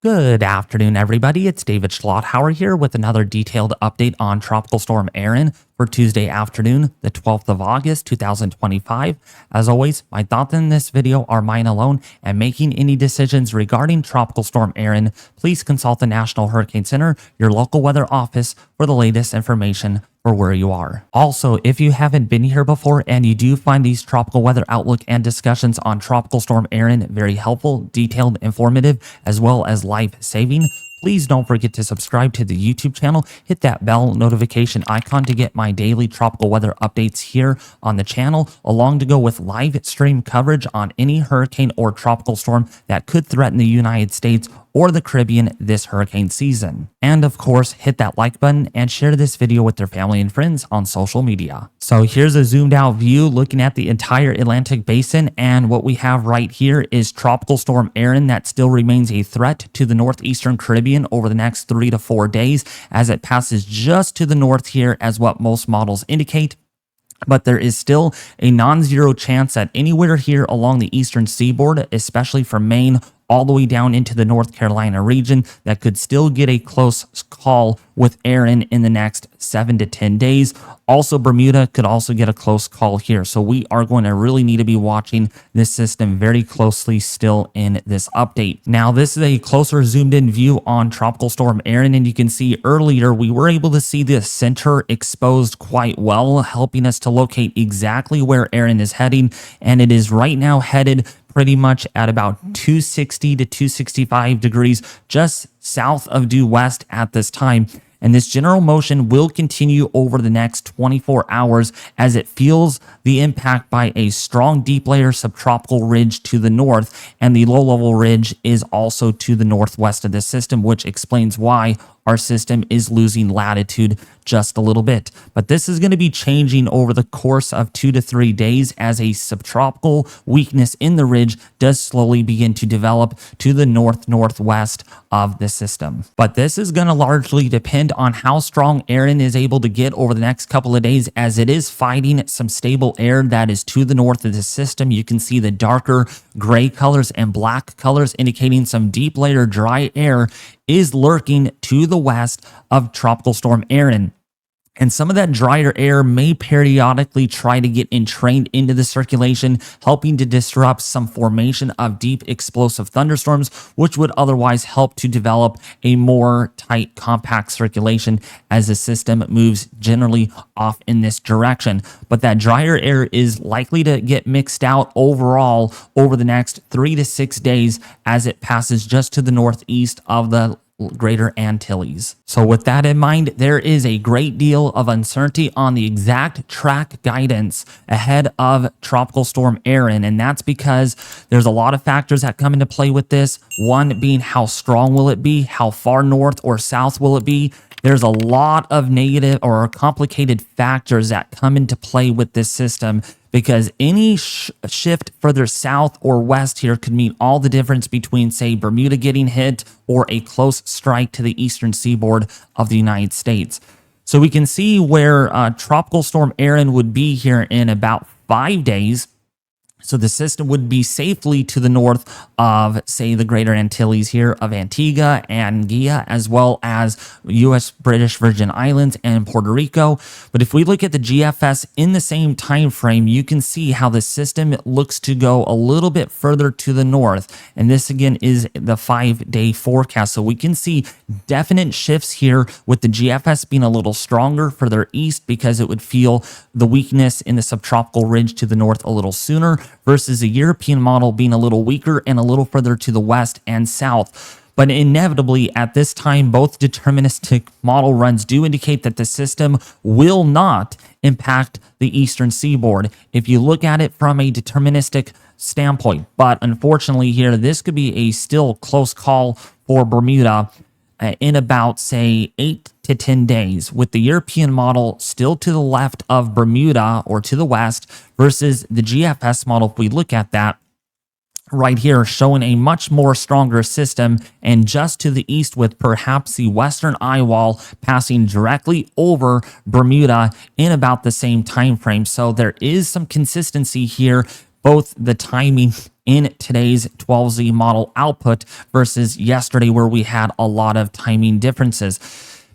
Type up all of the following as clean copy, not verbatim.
Good afternoon, everybody. It's David Schlotthauer here with another detailed update on Tropical Storm Erin for Tuesday afternoon, the 12th of August, 2025. As always, my thoughts in this video are mine alone, and making any decisions regarding Tropical Storm Erin, please consult the National Hurricane Center, your local weather office, for the latest information for where you are. Also, if you haven't been here before and you do find these tropical weather outlook and discussions on Tropical Storm Erin very helpful, detailed, informative, as well as life-saving, please don't forget to subscribe to the YouTube channel, hit that bell notification icon to get my daily tropical weather updates here on the channel, along to go with live stream coverage on any hurricane or tropical storm that could threaten the United States or the Caribbean this hurricane season. And of course, hit that like button and share this video with their family and friends on social media. So here's a zoomed out view looking at the entire Atlantic basin, and what we have right here is Tropical Storm Erin that still remains a threat to the northeastern Caribbean over the next 3 to 4 days as it passes just to the north here as what most models indicate. But there is still a non-zero chance that anywhere here along the eastern seaboard, especially from Maine all the way down into the North Carolina region, that could still get a close call with Erin in the next 7 to 10 days. Also, Bermuda could also get a close call here. So we are going to really need to be watching this system very closely still in this update. Now, this is a closer zoomed in view on Tropical Storm Erin, and you can see earlier we were able to see the center exposed quite well, helping us to locate exactly where Erin is heading. And it is right now headed pretty much at about 260 to 265 degrees just south of due west at this time. And this general motion will continue over the next 24 hours as it feels the impact by a strong deep layer subtropical ridge to the north, and the low-level ridge is also to the northwest of the system, which explains why our system is losing latitude just a little bit. But this is going to be changing over the course of 2 to 3 days as a subtropical weakness in the ridge does slowly begin to develop to the northwest of the system. But this is going to largely depend on how strong Erin is able to get over the next couple of days, as it is fighting some stable air that is to the north of the system. You can see the darker gray colors and black colors indicating some deep layer dry air is lurking to the west of Tropical Storm Erin. And some of that drier air may periodically try to get entrained into the circulation, helping to disrupt some formation of deep explosive thunderstorms, which would otherwise help to develop a more tight, compact circulation as the system moves generally off in this direction. But that drier air is likely to get mixed out overall over the next 3 to 6 days as it passes just to the northeast of the Greater Antilles. So with that in mind, there is a great deal of uncertainty on the exact track guidance ahead of Tropical Storm Erin, and that's because there's a lot of factors that come into play with this. One being, how strong will it be? How far north or south will it be? There's a lot of negative or complicated factors that come into play with this system, because any shift further south or west here could mean all the difference between, say, Bermuda getting hit or a close strike to the eastern seaboard of the United States. So we can see where Tropical Storm Erin would be here in about 5 days. So the system would be safely to the north of, say, the Greater Antilles here of Antigua and Guia, as well as U.S. British Virgin Islands and Puerto Rico. But if we look at the GFS in the same time frame, you can see how the system looks to go a little bit further to the north. And this, again, is the 5-day forecast. So we can see definite shifts here with the GFS being a little stronger further east, because it would feel the weakness in the subtropical ridge to the north a little sooner, versus the European model being a little weaker and a little further to the west and south. But inevitably, at this time, both deterministic model runs do indicate that the system will not impact the eastern seaboard if you look at it from a deterministic standpoint. But unfortunately here, this could be a still close call for Bermuda in about, say, 8 to 10 days, with the European model still to the left of Bermuda or to the west, versus the GFS model, if we look at that right here, showing a much more stronger system and just to the east, with perhaps the western eye wall passing directly over Bermuda in about the same time frame. So there is some consistency here both the timing in today's 12Z model output versus yesterday, where we had a lot of timing differences.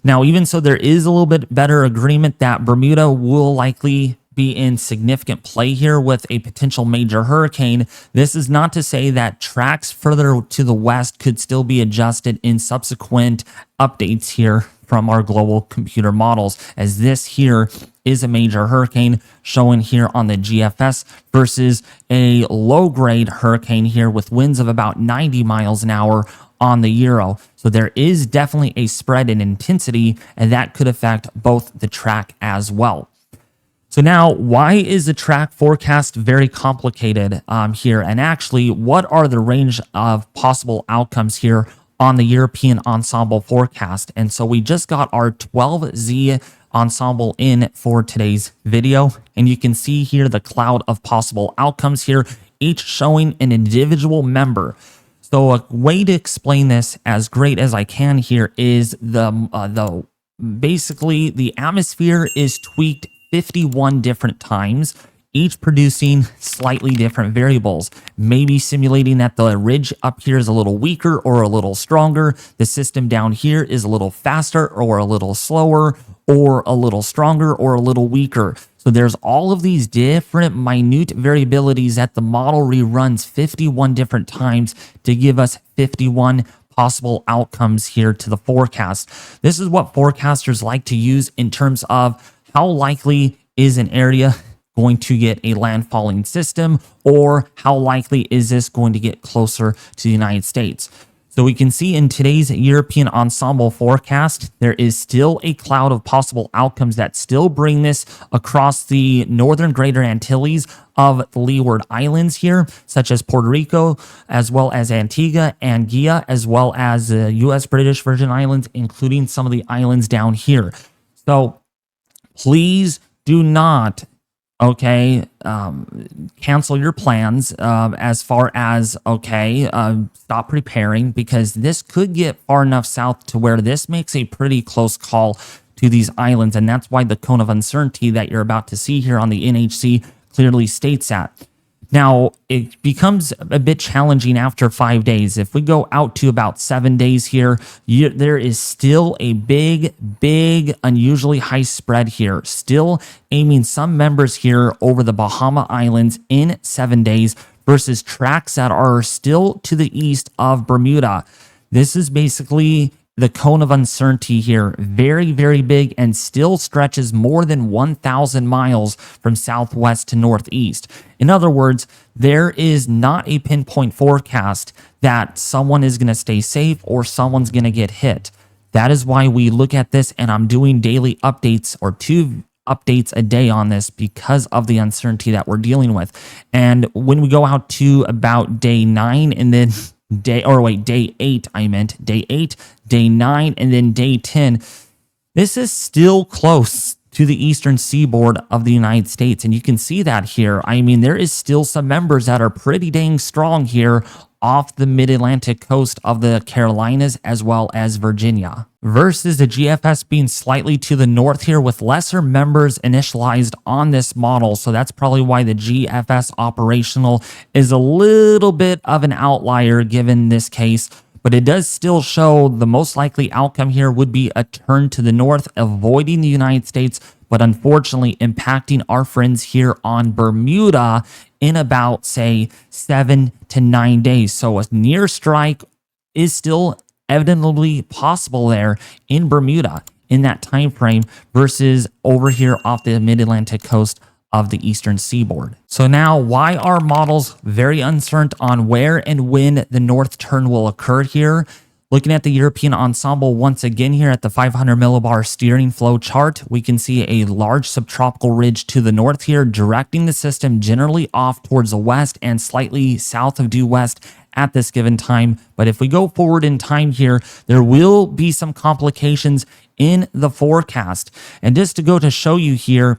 Now, even so, there is a little bit better agreement that Bermuda will likely be in significant play here with a potential major hurricane. This is not to say that tracks further to the west could still be adjusted in subsequent updates here from our global computer models, as this here is a major hurricane shown here on the GFS versus a low-grade hurricane here with winds of about 90 miles an hour on the Euro. So there is definitely a spread in intensity, and that could affect both the track as well. So now, why is the track forecast very complicated here? And actually, what are the range of possible outcomes here on the European ensemble forecast? And so we just got our 12Z ensemble in for today's video, and you can see here the cloud of possible outcomes here, each showing an individual member. So a way to explain this as great as I can here is basically the atmosphere is tweaked 51 different times, each producing slightly different variables, maybe simulating that the ridge up here is a little weaker or a little stronger, the system down here is a little faster or a little slower, or a little stronger or a little weaker. So there's all of these different minute variabilities that the model reruns 51 different times to give us 51 possible outcomes here to the forecast. This is what forecasters like to use in terms of how likely is an area going to get a landfalling system, or how likely is this going to get closer to the United States. So we can see in today's European ensemble forecast, there is still a cloud of possible outcomes that still bring this across the northern Greater Antilles of the Leeward Islands here, such as Puerto Rico, as well as Antigua and Guia, as well as the U.S. British Virgin Islands, including some of the islands down here. So please do not, cancel your plans as far as, stop preparing, because this could get far enough south to where this makes a pretty close call to these islands. And that's why the cone of uncertainty that you're about to see here on the NHC clearly states that. Now, it becomes a bit challenging after 5 days. If we go out to about 7 days here, there is still a big, unusually high spread here. Still aiming some members here over the Bahama Islands in 7 days versus tracks that are still to the east of Bermuda. This is basically the cone of uncertainty here, very, very big, and still stretches more than 1,000 miles from southwest to northeast. In other words, there is not a pinpoint forecast that someone is going to stay safe or someone's going to get hit. That is why we look at this, and I'm doing daily updates or 2 updates a day on this because of the uncertainty that we're dealing with. And when we go out to about day 9 and then day 8, day 8, day 9, and then day 10, this is still close to the eastern seaboard of the United States. And you can see that here. I mean, there is still some members that are pretty dang strong here off the mid-Atlantic coast of the Carolinas as well as Virginia, versus the GFS being slightly to the north here with lesser members initialized on this model. So that's probably why the GFS operational is a little bit of an outlier given this case, but it does still show the most likely outcome here would be a turn to the north, avoiding the United States, but unfortunately impacting our friends here on Bermuda in about, say, 7 to 9 days. So a near strike is still evidently possible there in Bermuda in that time frame versus over here off the mid-Atlantic coast of the eastern seaboard. So now, why are models very uncertain on where and when the north turn will occur here? Looking at the European ensemble once again here at the 500 millibar steering flow chart, we can see a large subtropical ridge to the north here, directing the system generally off towards the west and slightly south of due west at this given time. But if we go forward in time here, there will be some complications in the forecast. And just to go to show you here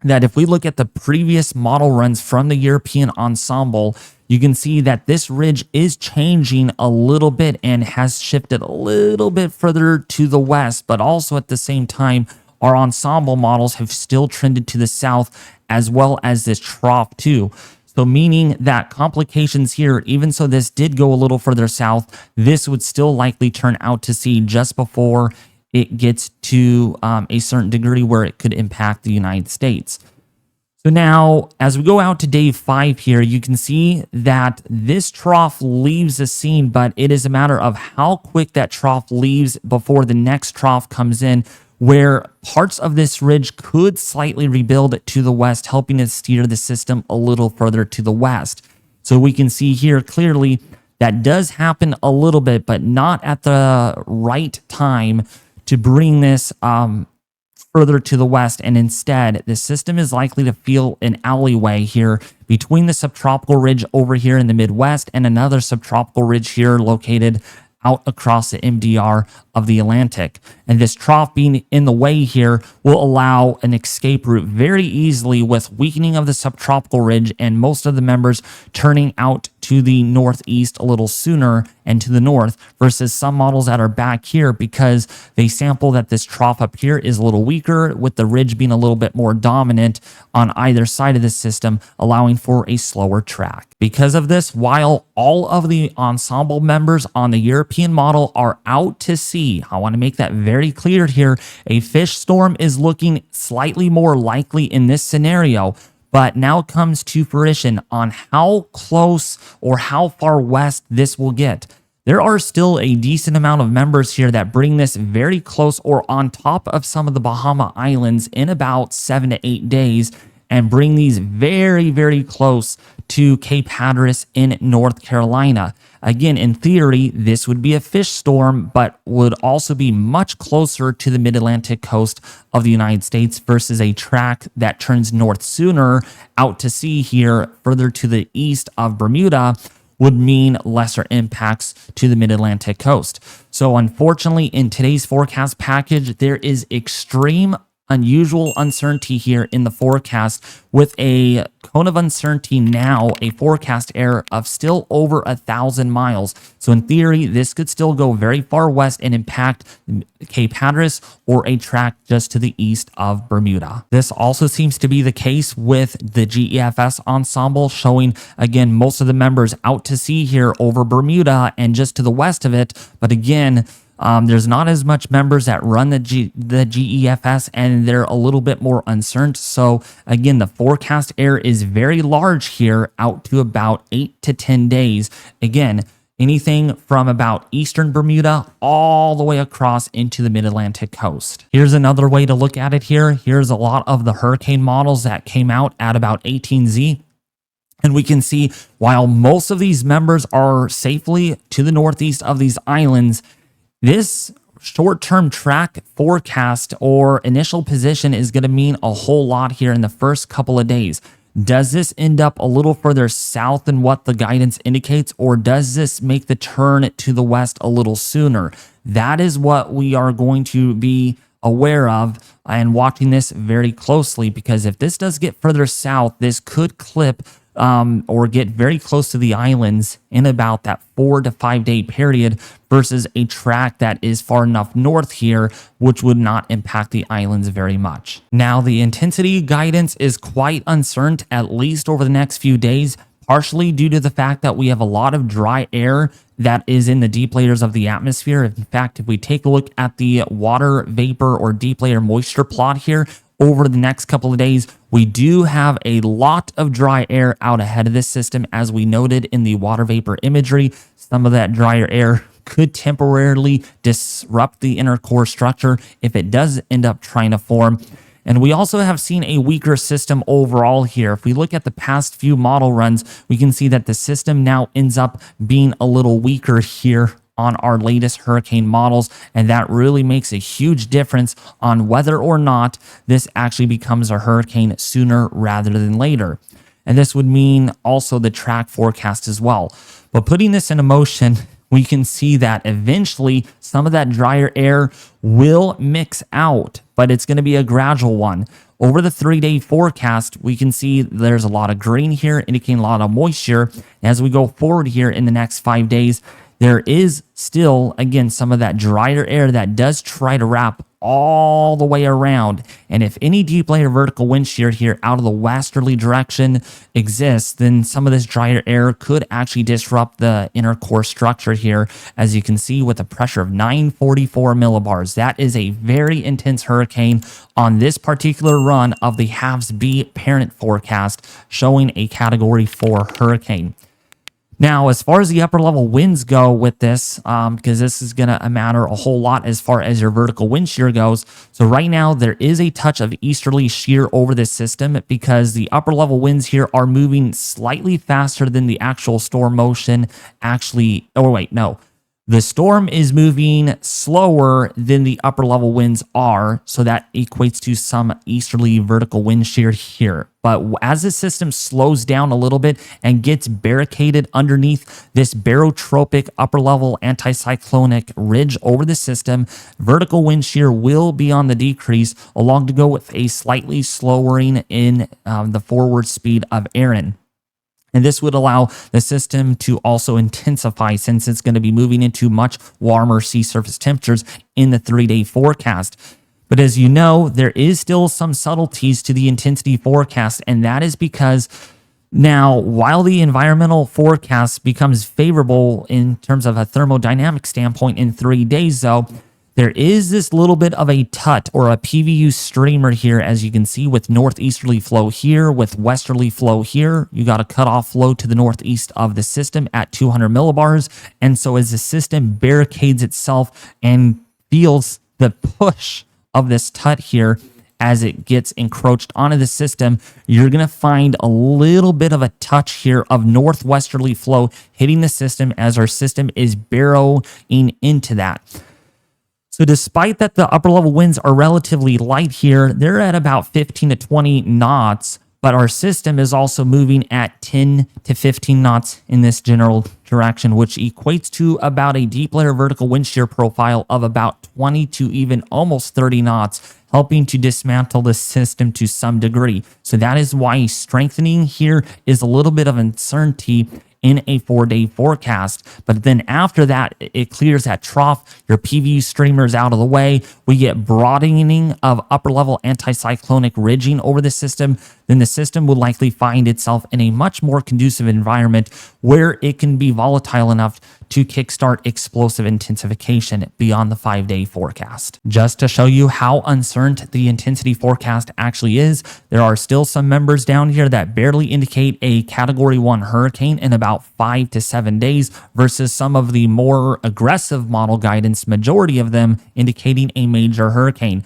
that if we look at the previous model runs from the European ensemble, you can see that this ridge is changing a little bit and has shifted a little bit further to the west, but also at the same time, our ensemble models have still trended to the south as well as this trough too. So meaning that complications here, even so this did go a little further south, this would still likely turn out to sea just before it gets to a certain degree where it could impact the United States. So now, as we go out to day 5 here, you can see that this trough leaves the scene, but it is a matter of how quick that trough leaves before the next trough comes in, where parts of this ridge could slightly rebuild to the west, helping to steer the system a little further to the west. So we can see here clearly that does happen a little bit, but not at the right time to bring this further to the west, and instead the system is likely to feel an alleyway here between the subtropical ridge over here in the Midwest and another subtropical ridge here located out across the MDR of the Atlantic. And this trough being in the way here will allow an escape route very easily, with weakening of the subtropical ridge and most of the members turning out to the northeast a little sooner and to the north, versus some models that are back here because they sample that this trough up here is a little weaker, with the ridge being a little bit more dominant on either side of the system, allowing for a slower track. Because of this, while all of the ensemble members on the European model are out to sea, I want to make that very clear here, a fish storm is looking slightly more likely in this scenario. But now comes to fruition on how close or how far west this will get. There are still a decent amount of members here that bring this very close or on top of some of the Bahama Islands in about 7 to 8 days, and bring these very, very close to Cape Hatteras in North Carolina. Again, in theory, this would be a fish storm, but would also be much closer to the mid-Atlantic coast of the United States versus a track that turns north sooner out to sea here further to the east of Bermuda would mean lesser impacts to the mid-Atlantic coast. So unfortunately, in today's forecast package, there is extreme unusual uncertainty here in the forecast, with a cone of uncertainty now, a forecast error of still over 1,000 miles. So in theory, this could still go very far west and impact Cape Hatteras or a track just to the east of Bermuda. This also seems to be the case with the GEFS ensemble, showing again most of the members out to sea here over Bermuda and just to the west of it. But again, there's not as much members that run the GEFS, and they're a little bit more uncertain. So again, the forecast error is very large here, out to about 8 to 10 days. Again, anything from about eastern Bermuda all the way across into the mid-Atlantic coast. Here's another way to look at it here. Here's a lot of the hurricane models that came out at about 18Z. And we can see while most of these members are safely to the northeast of these islands, this short-term track forecast or initial position is going to mean a whole lot here in the first couple of days. Does this end up a little further south than what the guidance indicates, or does this make the turn to the west a little sooner? That is what we are going to be aware of and watching this very closely, because if this does get further south, this could clip or get very close to the islands in about that 4 to 5 day period, versus a track that is far enough north here, which would not impact the islands very much. Now, the intensity guidance is quite uncertain, at least over the next few days, partially due to the fact that we have a lot of dry air that is in the deep layers of the atmosphere. In fact, if we take a look at the water vapor or deep layer moisture plot here, over the next couple of days, we do have a lot of dry air out ahead of this system, as we noted in the water vapor imagery. Some of that drier air could temporarily disrupt the inner core structure if it does end up trying to form. And we also have seen a weaker system overall here. If we look at the past few model runs, we can see that the system now ends up being a little weaker here on our latest hurricane models, and that really makes a huge difference on whether or not this actually becomes a hurricane sooner rather than later. And this would mean also the track forecast as well. But putting this into motion, we can see that eventually some of that drier air will mix out, but it's going to be a gradual one. Over the 3-day forecast, we can see there's a lot of green here, indicating a lot of moisture. As we go forward here in the next 5 days, there is still, again, some of that drier air that does try to wrap all the way around. And if any deep layer vertical wind shear here out of the westerly direction exists, then some of this drier air could actually disrupt the inner core structure here, as you can see with a pressure of 944 millibars. That is a very intense hurricane on this particular run of the halves B parent forecast, showing a category 4 hurricane. Now, as far as the upper level winds go with this, because this is going to matter a whole lot as far as your vertical wind shear goes. So right now, there is a touch of easterly shear over this system because the upper level winds here are moving slightly faster than the actual storm motion actually. Oh, wait, no. The storm is moving slower than the upper level winds are, so that equates to some easterly vertical wind shear here. But as the system slows down a little bit and gets barricaded underneath this barotropic upper level anticyclonic ridge over the system, vertical wind shear will be on the decrease, along to go with a slightly slowing in the forward speed of Erin. And this would allow the system to also intensify since it's going to be moving into much warmer sea surface temperatures in the 3-day forecast. But as you know, there is still some subtleties to the intensity forecast, and that is because now, while the environmental forecast becomes favorable in terms of a thermodynamic standpoint in 3 days, though, there is this little bit of a tut or a PVU streamer here, as you can see, with northeasterly flow here, with westerly flow here. You got a cutoff flow to the northeast of the system at 200 millibars. And so as the system barricades itself and feels the push of this tut here as it gets encroached onto the system, you're going to find a little bit of a touch here of northwesterly flow hitting the system as our system is barreling into that. So despite that the upper level winds are relatively light here, they're at about 15 to 20 knots, but our system is also moving at 10 to 15 knots in this general direction, which equates to about a deep layer vertical wind shear profile of about 20 to even almost 30 knots, helping to dismantle the system to some degree. So that is why strengthening here is a little bit of uncertainty in a 4-day forecast. But then after that, it clears that trough, your PVU streamers out of the way, we get broadening of upper level anticyclonic ridging over the system, then the system will likely find itself in a much more conducive environment where it can be volatile enough to kickstart explosive intensification beyond the 5-day forecast. Just to show you how uncertain the intensity forecast actually is, there are still some members down here that barely indicate a category 1 hurricane in about 5 to 7 days versus some of the more aggressive model guidance, majority of them indicating a major hurricane.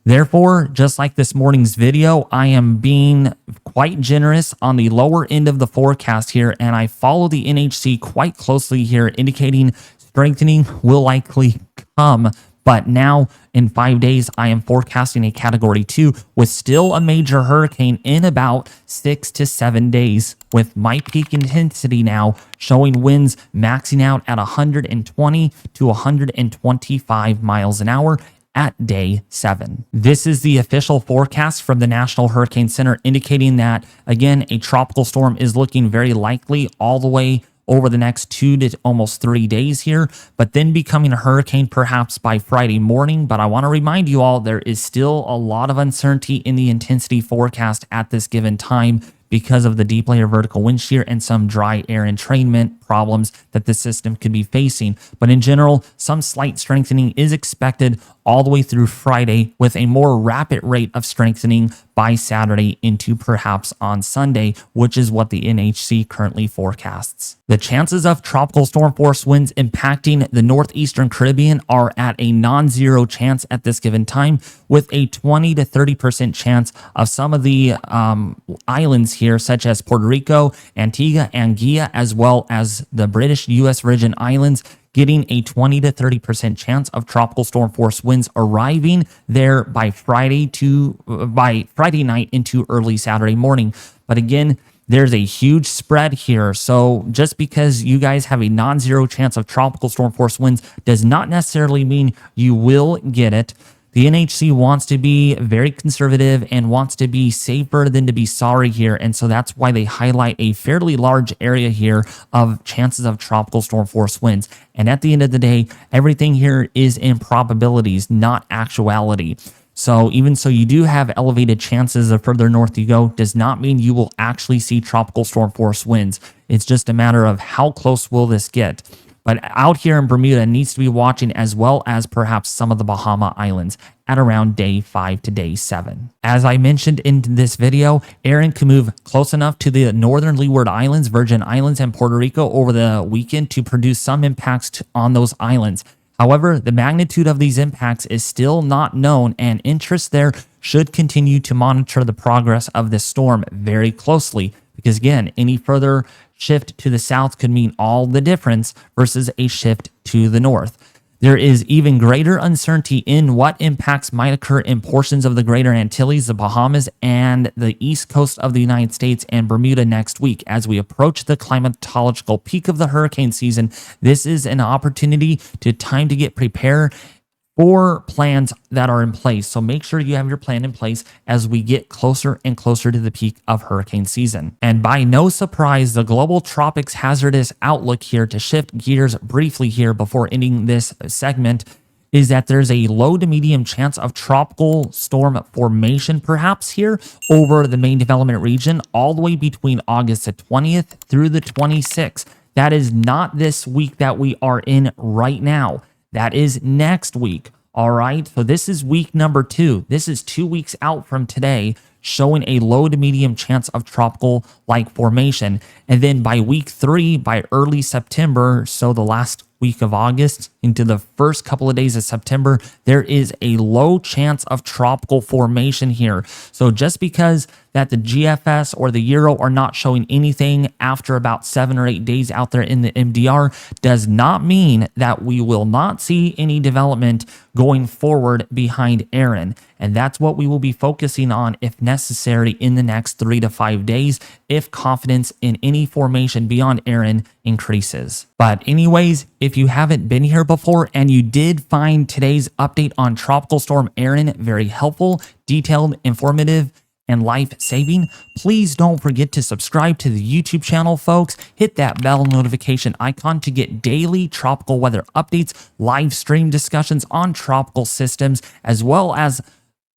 Therefore, just like this morning's video, I am being quite generous on the lower end of the forecast here, and I follow the NHC quite closely here, indicating strengthening will likely come. But now in 5 days, I am forecasting a category 2 with still a major hurricane in about 6 to 7 days, with my peak intensity now showing winds maxing out at 120 to 125 miles an hour at day 7. This is the official forecast from the National Hurricane Center, indicating that, again, a tropical storm is looking very likely all the way over the next 2 to almost 3 days here, but then becoming a hurricane perhaps by Friday morning. But I want to remind you all, there is still a lot of uncertainty in the intensity forecast at this given time because of the deep layer vertical wind shear and some dry air entrainment problems that the system could be facing. But in general, some slight strengthening is expected all the way through Friday, with a more rapid rate of strengthening by Saturday into perhaps on Sunday, which is what the NHC currently forecasts. The chances of tropical storm force winds impacting the northeastern Caribbean are at a non-zero chance at this given time, with a 20 to 30% chance of some of the islands here, such as Puerto Rico, Antigua, Anguilla, as well as the British U.S. Virgin Islands, getting a 20 to 30% chance of tropical storm force winds arriving there by Friday night into early Saturday morning. But again, there's a huge spread here. So just because you guys have a non-zero chance of tropical storm force winds does not necessarily mean you will get it. The NHC wants to be very conservative and wants to be safer than to be sorry here. And so that's why they highlight a fairly large area here of chances of tropical storm force winds. And at the end of the day, everything here is in probabilities, not actuality. So even so you do have elevated chances the further north you go, does not mean you will actually see tropical storm force winds. It's just a matter of how close will this get. But out here in Bermuda needs to be watching, as well as perhaps some of the Bahama Islands at around day 5 to day 7. As I mentioned in this video, Erin can move close enough to the northern Leeward Islands, Virgin Islands, and Puerto Rico over the weekend to produce some impacts on those islands. However, the magnitude of these impacts is still not known, and interest there should continue to monitor the progress of this storm very closely, because again, any further shift to the south could mean all the difference versus a shift to the north. There is even greater uncertainty in what impacts might occur in portions of the Greater Antilles, the Bahamas, and the east coast of the United States and Bermuda next week. As we approach the climatological peak of the hurricane season, this is an opportunity to get prepared for plans that are in place. So make sure you have your plan in place as we get closer and closer to the peak of hurricane season. And by no surprise, the global tropics hazardous outlook here, to shift gears briefly here before ending this segment, is that there's a low to medium chance of tropical storm formation perhaps here over the main development region all the way between August the 20th through the 26th. That is not this week that we are in right now. That is next week. All right. So this is week number 2. This is 2 weeks out from today, showing a low to medium chance of tropical like formation. And then by week 3, by early September, so the last week of August into the first couple of days of September, there is a low chance of tropical formation here. So just because that the GFS or the Euro are not showing anything after about 7 or 8 days out there in the MDR does not mean that we will not see any development going forward behind Erin. And that's what we will be focusing on if necessary in the next 3 to 5 days if confidence in any formation beyond Erin increases. But anyways, if you haven't been here before and you did find today's update on Tropical Storm Erin very helpful, detailed, informative, and life-saving, please don't forget to subscribe to the YouTube channel, folks. Hit that bell notification icon to get daily tropical weather updates, live stream discussions on tropical systems, as well as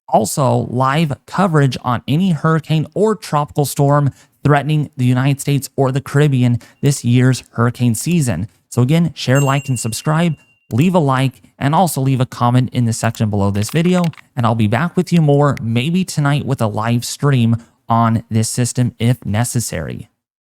also live coverage on any hurricane or tropical storm threatening the United States or the Caribbean this year's hurricane season. So again, share, like, and subscribe. Leave a like and also leave a comment in the section below this video, and I'll be back with you more maybe tonight with a live stream on this system if necessary.